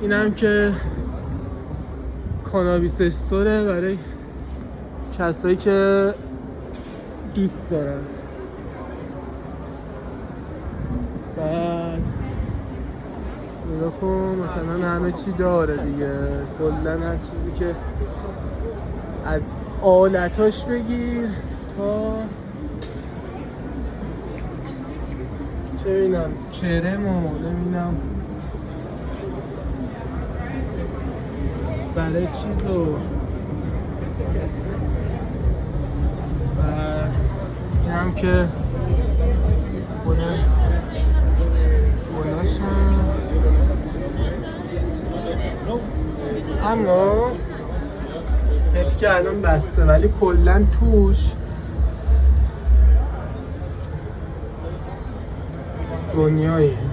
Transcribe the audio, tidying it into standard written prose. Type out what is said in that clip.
اینم که کانابیس استوره برای کسایی که دوست دارن. بعد نگاه کن مثلا همه چی داره دیگه، کلن هر چیزی که از آلتاش بگیر تا چه بینم کرم و نمیدونم برای چیزو و این هم که خونه خونهاشم، اما حیف که الان بسته، ولی کلن توش دنیاییه.